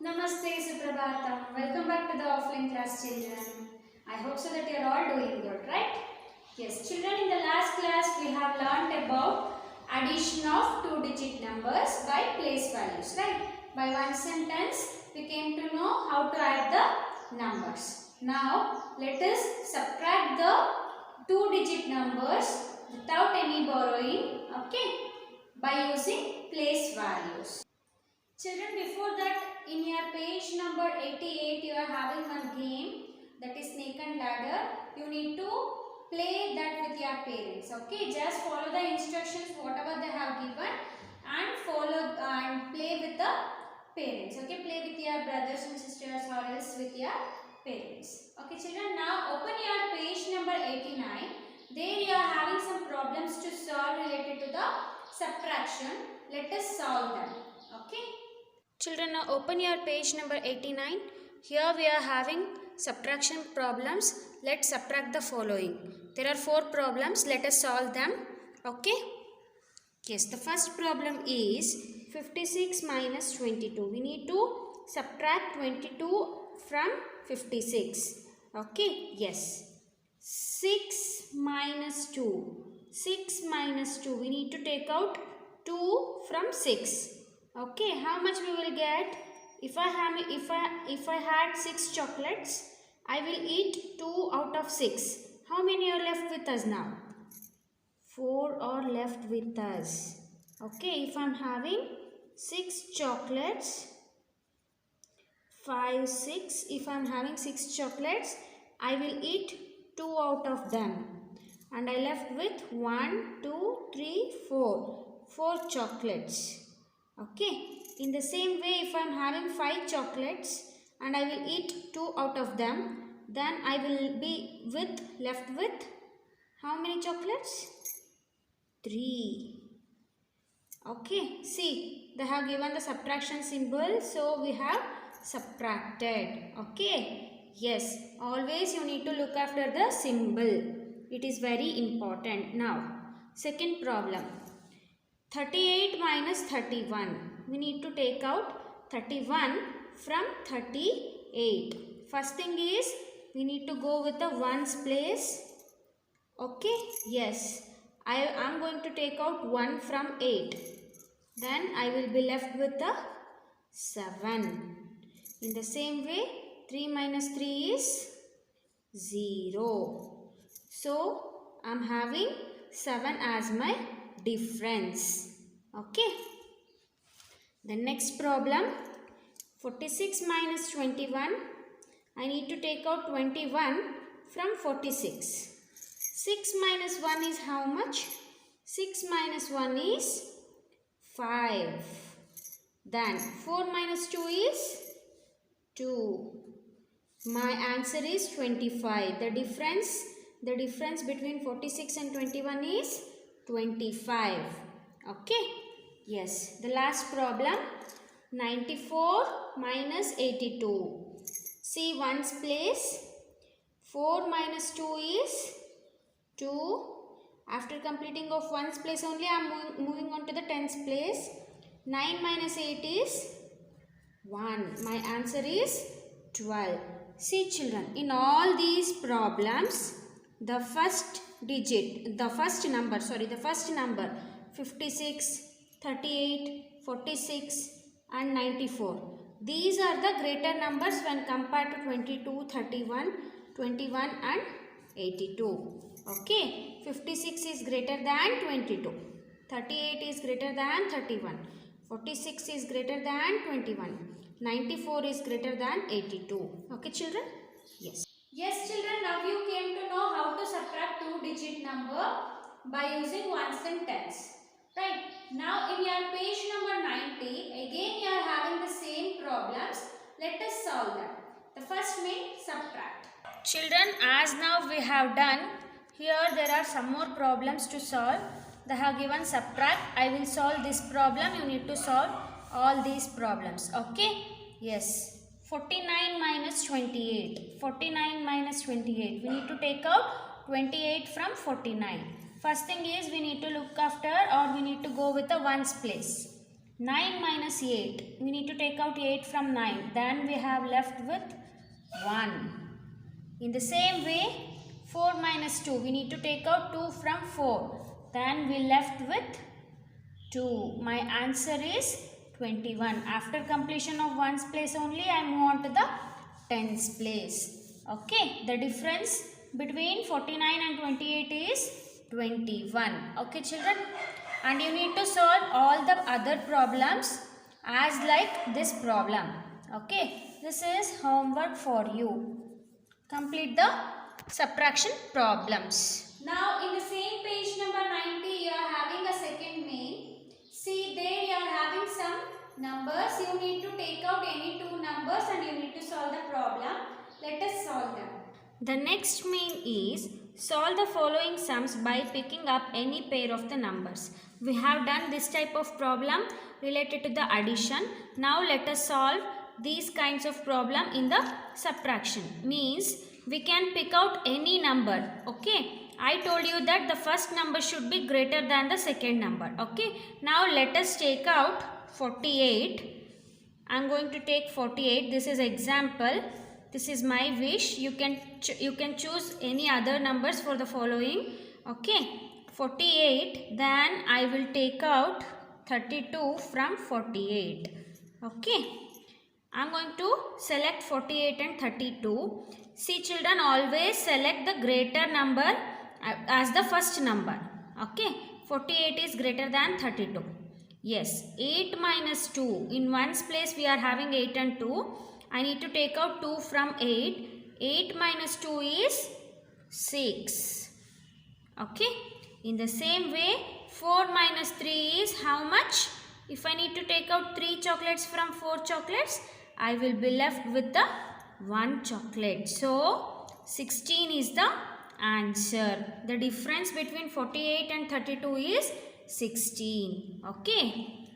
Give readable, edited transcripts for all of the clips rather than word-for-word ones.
Namaste Suprabhatam. Welcome back to the offline class, children. I hope so that you are all doing good, right? Yes, children, in the last class we have learnt about addition of two-digit numbers by place values, right? By one sentence we came to know how to add the numbers. Now let us subtract the two-digit numbers without any borrowing, okay? By using place values. Children, before that, in your page number 88, you are having one game, that is snake and ladder. You need to play that with your parents. Okay, just follow the instructions whatever they have given and follow and play with the parents. Okay, play with your brothers and sisters or else with your parents. Okay, children, now open your page number 89. There you are having some problems to solve related to the subtraction. Let us solve them. Okay. Children, now open your page number 89. Here we are having subtraction problems. Let's subtract the following. There are 4 problems. Let us solve them. Okay. Yes, the first problem is 56 minus 22. We need to subtract 22 from 56. Okay. Yes. 6 minus 2. 6 minus 2. We need to take out 2 from 6. Okay, how much we will get? If I had 6 chocolates, I will eat 2 out of 6. How many are left with us now? 4 are left with us. Okay, if I am having 6 chocolates, 5, 6. If I am having 6 chocolates, I will eat 2 out of them. And I left with 1, 2, 3, 4. 4 chocolates. Okay, in the same way, if I am having 5 chocolates and I will eat 2 out of them, then I will be left with how many chocolates? 3. Okay, see, they have given the subtraction symbol, so we have subtracted. Okay, yes, always you need to look after the symbol. It is very important. Now, second problem. 38 minus 31. We need to take out 31 from 38. First thing is, we need to go with the ones place. Okay, yes. I am going to take out 1 from 8. Then I will be left with the 7. In the same way, 3 minus 3 is 0. So, I am having 7 as my difference. Okay. The next problem, 46 minus 21. I need to take out 21 from 46. 6 minus 1 is how much? 6 minus 1 is 5. Then 4 minus 2 is 2. My answer is 25. The difference between 46 and 21 is 25. Okay. Yes. The last problem. 94 minus 82. See ones place. 4 minus 2 is 2. After completing of ones place only, I am moving on to the tens place. 9 minus 8 is 1. My answer is 12. See children, in all these problems, the first number 56, 38, 46 and 94. These are the greater numbers when compared to 22, 31, 21 and 82. Okay, 56 is greater than 22. 38 is greater than 31. 46 is greater than 21. 94 is greater than 82. Okay children? Yes. Yes children, now you came to know how to subtract two-digit number by using ones and tens. Right. Now in your page number 90, again you are having the same problems. Let us solve them. The first means subtract. Children, as now we have done, here there are some more problems to solve. They have given subtract. I will solve this problem. You need to solve all these problems. Okay. Yes. 49 minus 28. 49 minus 28. We need to take out 28 from 49. First thing is we need to look after or we need to go with the ones place. 9 minus 8. We need to take out 8 from 9. Then we have left with 1. In the same way, 4 minus 2. We need to take out 2 from 4. Then we left with 2. My answer is 21. After completion of ones place only, I move on to the tens place. Okay. The difference between 49 and 28 is 21. Okay, children. And you need to solve all the other problems as like this problem. Okay. This is homework for you. Complete the subtraction problems. Now in the same page number 90 you are having a second main. See there you are having some numbers. You need to take out any two numbers and you need to solve the problem. Let us solve them. The next main is solve the following sums by picking up any pair of the numbers. We have done this type of problem related to the addition. Now let us solve these kinds of problem in the subtraction. Means we can pick out any number. Okay. I told you that the first number should be greater than the second number. Okay. Now let us take out 48. I am going to take 48. This is example. This is my wish. You can choose any other numbers for the following. Okay. 48. Then I will take out 32 from 48. Okay. I am going to select 48 and 32. See children, always select the greater number as the first number. Okay. 48 is greater than 32. Yes. 8 minus 2. In ones place we are having 8 and 2. I need to take out 2 from 8. 8 minus 2 is 6. Okay. In the same way, 4 minus 3 is how much? If I need to take out 3 chocolates from 4 chocolates, I will be left with the 1 chocolate. So, 16 is the answer. The difference between 48 and 32 is 16. Okay.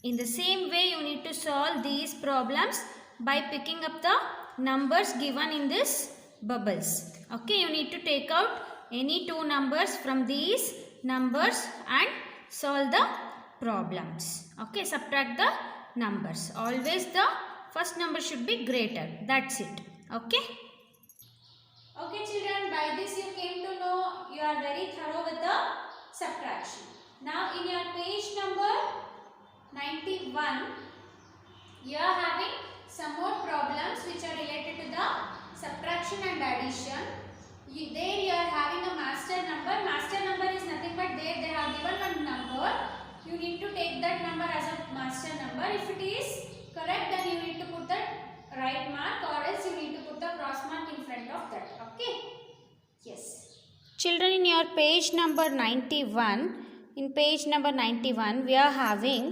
In the same way, you need to solve these problems by picking up the numbers given in this bubbles. Okay. You need to take out any two numbers from these numbers and solve the problems. Okay. Subtract the numbers. Always the first number should be greater. That's it. Okay. Okay children, by this you came to know you are very thorough with the subtraction. Now in your page number 91, you are having some more problems which are related to the subtraction and addition. There you are having a master number. Master number is nothing but there they have given one number. You need to take that number as a master number. If it is correct, then you need to put the right mark, or else you need to put the cross mark in front of that. Okay. Yes. Children, in your page number 91, we are having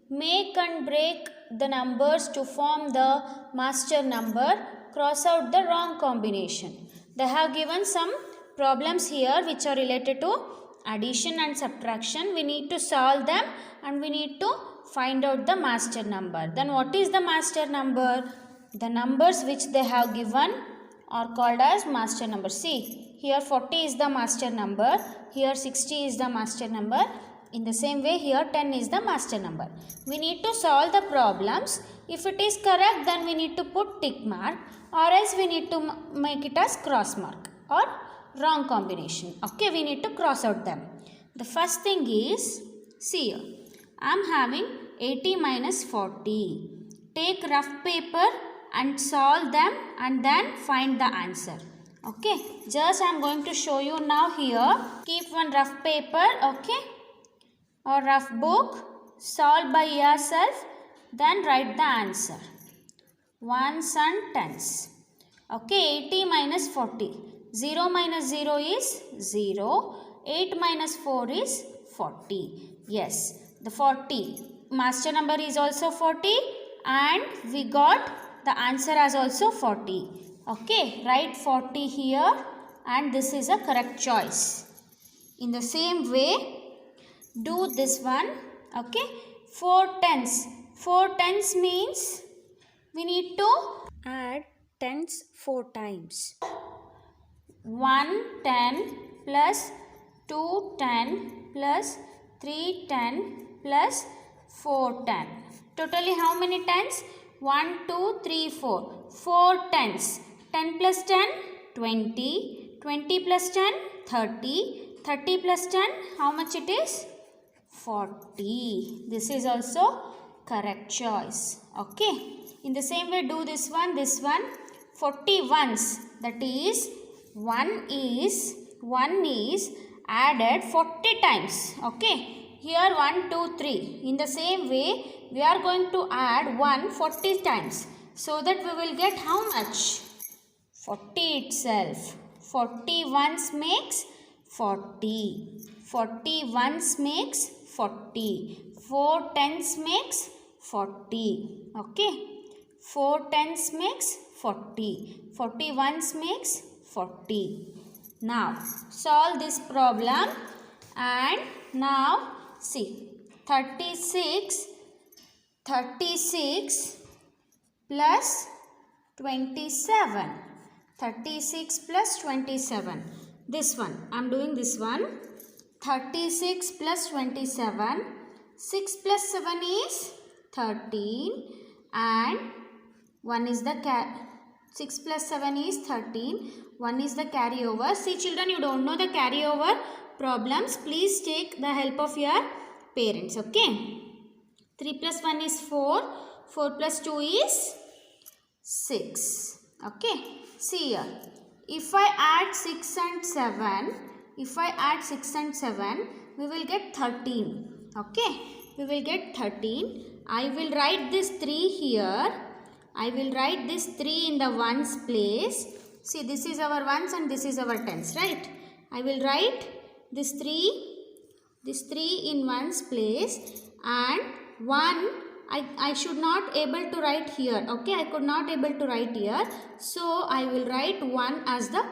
make and break the numbers to form the master number. Cross out the wrong combination. They have given some problems here which are related to addition and subtraction. We need to solve them and we need to find out the master number. Then what is the master number? The numbers which they have given are called as master number. See, here 40 is the master number. Here 60 is the master number. In the same way, here 10 is the master number. We need to solve the problems. If it is correct, then we need to put tick mark, or else we need to make it as cross mark or wrong combination. Okay, we need to cross out them. The first thing is, see here, I am having 80 minus 40. Take rough paper and solve them and then find the answer. Okay, just I am going to show you now here. Keep one rough paper, okay, or rough book, solve by yourself, then write the answer. Ones and tens. Okay, 80 minus 40. 0 minus 0 is 0. 8 minus 4 is 40. Yes, the 40. Master number is also 40 and we got the answer as also 40. Okay, write 40 here and this is a correct choice. In the same way, do this one. Okay, 4 tens. 4 tens means we need to add tens 4 times. 1 10 plus 2 10 plus 3 10 plus 4 10. Totally how many tens? 1, 2, 3, 4. 4 tens. 10 plus 10, 20. 20 plus 10, 30. 30 plus 10, how much it is? 40. This is also correct choice. Okay. In the same way, do this one. 40 ones. That is, one is added 40 times. Okay. Here 1, 2, 3. In the same way, we are going to add 1 40 times. So that we will get how much? 40 itself. 40 ones makes 40. 40 ones makes 40. 4 tens makes 40. Okay. 4 tens makes 40. 40 ones makes 40. Now, solve this problem. And now, see. 36 plus 27. 36 plus 27. This one. I am doing this one. 36 plus 27. 6 plus 7 is 13. And 1 is the 6 plus 7 is 13. 1 is the carryover. See children, you don't know the carryover problems. Please take the help of your parents. Okay. 3 plus 1 is 4. 4 plus 2 is 6. Okay. See here. If I add 6 and 7, we will get 13. Okay. We will get 13. I will write this 3 here. I will write this 3 in the ones place. See, this is our ones and this is our tens, right? I will write this 3 in ones place, and 1 I should not able to write here. Okay, I could not able to write here. So, I will write 1 as the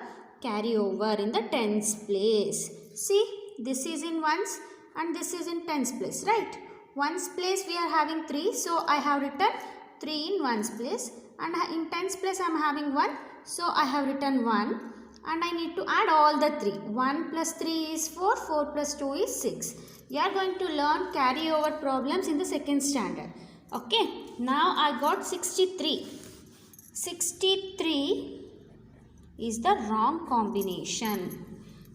carryover in the tens place. See, this is in ones and this is in tens place, right? Ones place we are having 3. So, I have written 3 in ones place, and in tens place I am having 1. So, I have written 1, and I need to add all the 3. 1 plus 3 is 4, 4 plus 2 is 6. You are going to learn carryover problems in the second standard. Okay. Now, I got 63. 63 is the wrong combination.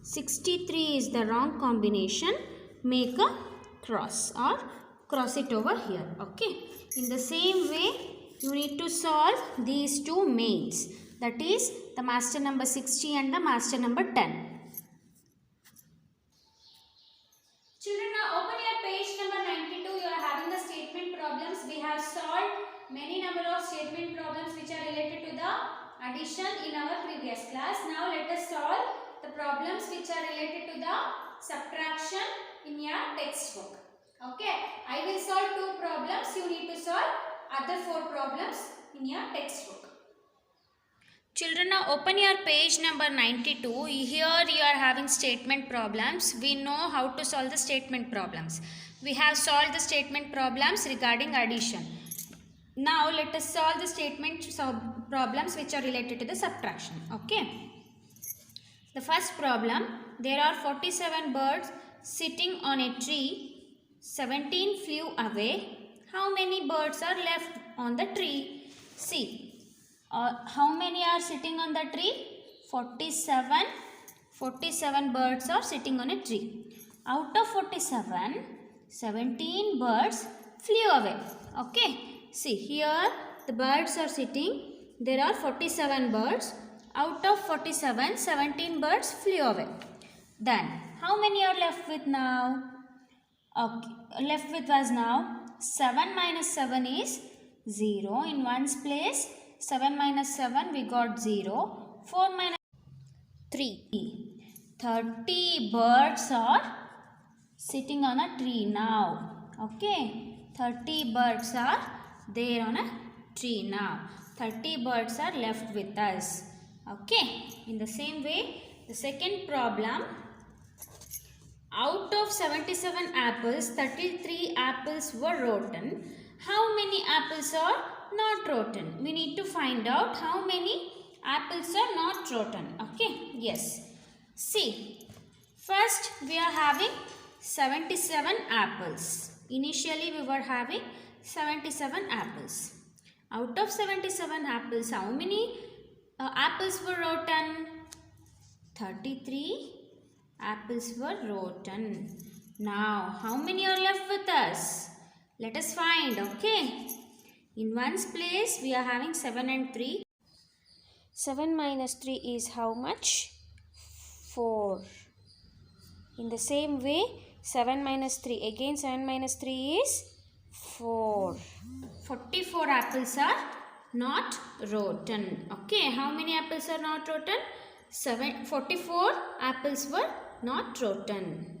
63 is the wrong combination. Make a cross or cross it over here. Okay. In the same way, you need to solve these two mains. That is the master number 60 and the master number 10. Children, now open your page number 92. You are having the statement problems. We have solved many number of statement problems which are related to the addition in our previous class. Now let us solve the problems which are related to the subtraction in your textbook. Okay. I will solve 2 problems. You need to solve other 4 problems in your textbook. Children, now open your page number 92. Here you are having statement problems. We know how to solve the statement problems. We have solved the statement problems regarding addition. Now let us solve the statement problems which are related to the subtraction. Okay. The first problem, there are 47 birds sitting on a tree. 17 flew away. How many birds are left on the tree? See. How many are sitting on the tree? 47. 47 birds are sitting on a tree. Out of 47, 17 birds flew away. Okay. See, here the birds are sitting. There are 47 birds. Out of 47, 17 birds flew away. Then, how many are left with now? Okay. Left with us now. 7 minus 7 is 0 in ones place. 7 minus 7 we got 0. 4 minus 3. 30 birds are sitting on a tree now. Okay. 30 birds are there on a tree now. 30 birds are left with us. Okay. In the same way, the second problem. Out of 77 apples, 33 apples were rotten. How many apples are not rotten? We need to find out how many apples are not rotten. Okay. Yes. See. First we are having 77 apples. Initially we were having 77 apples. Out of 77 apples, how many apples were rotten? 33 apples were rotten. Now, how many are left with us? Let us find, okay? In one's place, we are having 7 and 3. 7 minus 3 is how much? 4. In the same way, 7 minus 3. Again, 7 minus 3 is 4. 44 apples are not rotten. Okay, how many apples are not rotten? 44 apples were not rotten.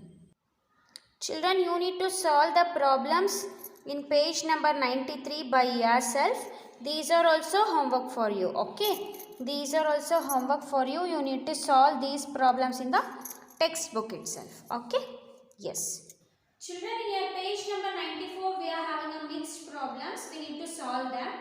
Children, you need to solve the problems in page number 93 by yourself. These are also homework for you. Okay, these are also homework for you. You need to solve these problems in the textbook itself. Okay, yes. Children, in your page number 94, we are having a mixed problems. We need to solve them.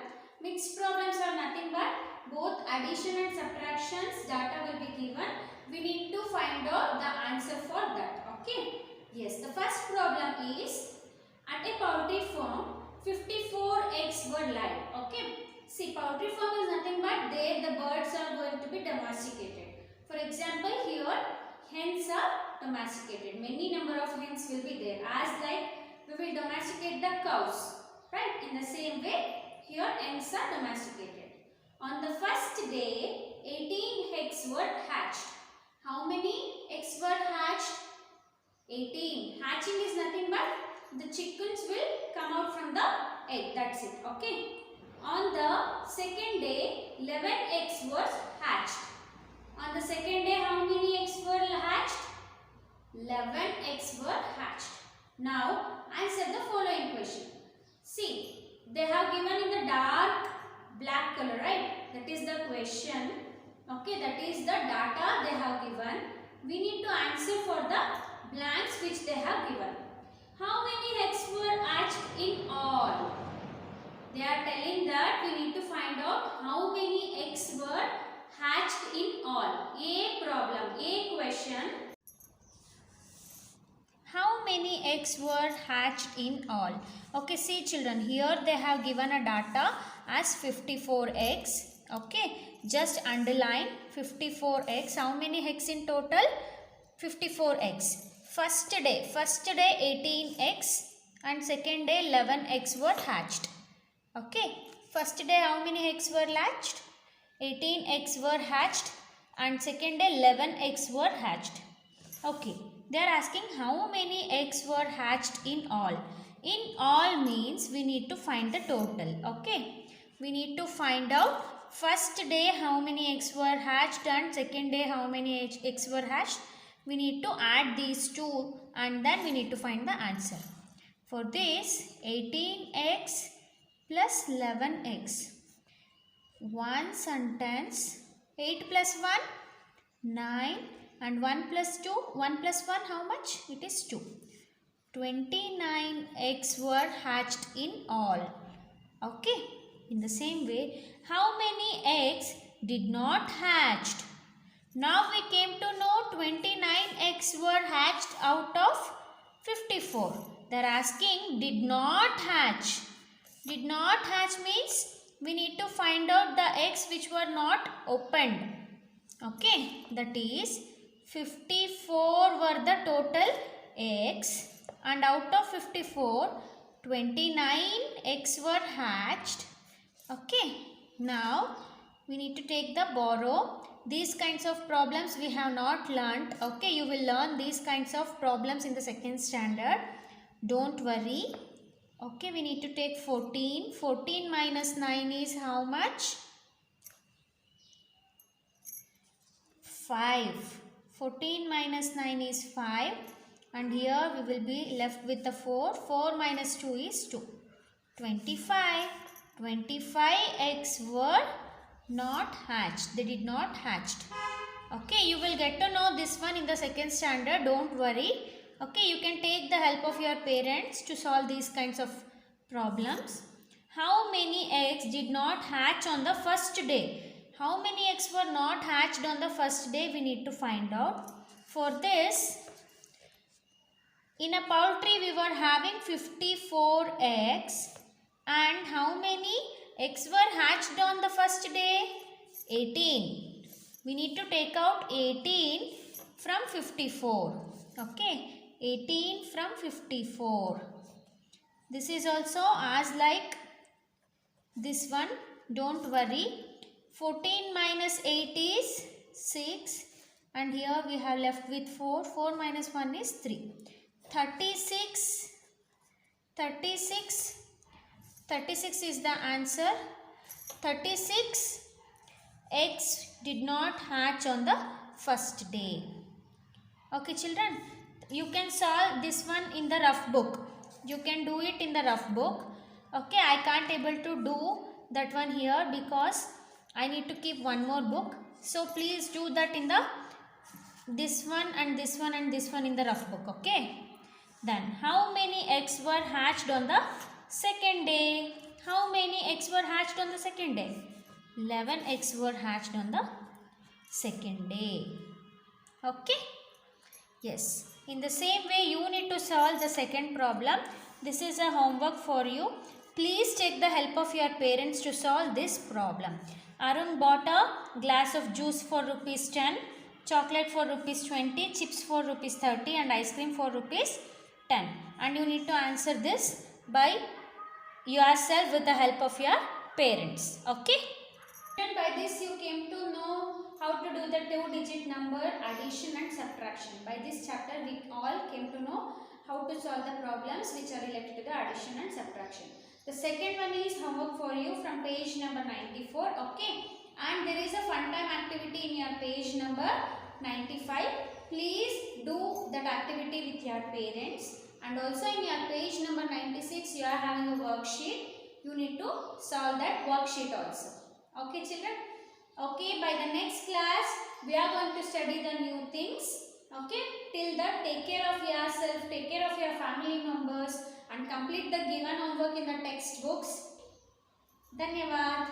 Mixed problems are nothing but both addition and subtractions data will be given. We need to find out the answer for that. Okay. Yes, the first problem is at a poultry farm 54 eggs were laid. Okay. See, poultry farm is nothing but there the birds are going to be domesticated. For example, here hens are domesticated. Many number of hens will be there. As like we will domesticate the cows. Right. In the same way, here hens are domesticated. On the first day, 18 eggs were hatched. How many eggs were hatched? 18. Hatching is nothing but the chickens will come out from the egg. That's it. Okay. On the second day, 11 eggs were hatched. On the second day, how many eggs were hatched? 11 eggs were hatched. Now, answer the following question. See, they have given in the dark black color, right? That is the question. Okay, that is the data they have given. We need to answer for the blanks which they have given. How many eggs were hatched in all? They are telling that we need to find out how many eggs were hatched in all. A problem, A question. How many eggs were hatched in all? Okay, see children, here they have given a data as 54 eggs. Okay, just underline 54 eggs. How many eggs in total? 54 eggs. First day 18 eggs and second day 11 eggs were hatched. Okay, first day how many eggs were hatched? 18 eggs were hatched and second day 11 eggs were hatched. Okay, they are asking how many eggs were hatched in all. In all means we need to find the total. Okay, we need to find out first day how many eggs were hatched and second day how many eggs were hatched. We need to add these two and then we need to find the answer. For this, 18 eggs plus 11 eggs. One sentence, 8 plus 1, 9 and 1 plus 2, 1 plus 1 how much? It is 2. 29 eggs were hatched in all. Okay. In the same way, how many eggs did not hatched? Now we came to know 29 eggs were hatched out of 54. They are asking did not hatch. Did not hatch means we need to find out the eggs which were not opened. Okay, that is 54 were the total eggs and out of 54, 29 eggs were hatched. Okay, now we need to take the borrow. These kinds of problems we have not learnt. Okay, you will learn these kinds of problems in the second standard. Don't worry. Okay, we need to take 14. 14 minus 9 is how much? 5. 14 minus 9 is 5. And here we will be left with the 4. 4 minus 2 is 2. 25. 25 eggs were not hatched. They did not hatched. Okay, you will get to know this one in the second standard. Don't worry. Okay, you can take the help of your parents to solve these kinds of problems. How many eggs did not hatch on the first day? How many eggs were not hatched on the first day? We need to find out. For this, In a poultry we were having 54 eggs, and how many eggs were hatched on the first day? 18. We need to take out 18 from 54. Okay, 18 from 54. This is also as like this one, don't worry. 14 minus 8 is 6, and here we have left with 4. 4 minus 1 is 3. 36 is the answer. 36 eggs did not hatch on the first day. Okay children, you can solve this one in the rough book. You can do it in the rough book. Okay, I can't able to do that one here because I need to keep one more book. So please do that in the this one and this one and this one in the rough book. Okay. Then how many eggs were hatched on the second day? How many eggs were hatched on the second day? 11 eggs were hatched on the second day. Okay. Yes. In the same way, you need to solve the second problem. This is a homework for you. Please take the help of your parents to solve this problem. Arun bought a glass of juice for rupees 10, chocolate for rupees 20, chips for rupees 30 and ice cream for rupees 10. And you need to answer this by yourself with the help of your parents. Okay? And by this you came to know how to do the two-digit number addition and subtraction. By this chapter we all came to know how to solve the problems which are related to the addition and subtraction. The second one is homework for you from page number 94. Okay, and there is a fun time activity in your page number 95. Please do that activity with your parents, and also in your page number 96 you are having a worksheet. You need to solve that worksheet also. Okay children. Okay, by the next class we are going to study the new things. Okay, till that take care of yourself, take care of your family members and complete the given homework in the textbooks. Dhanyavad.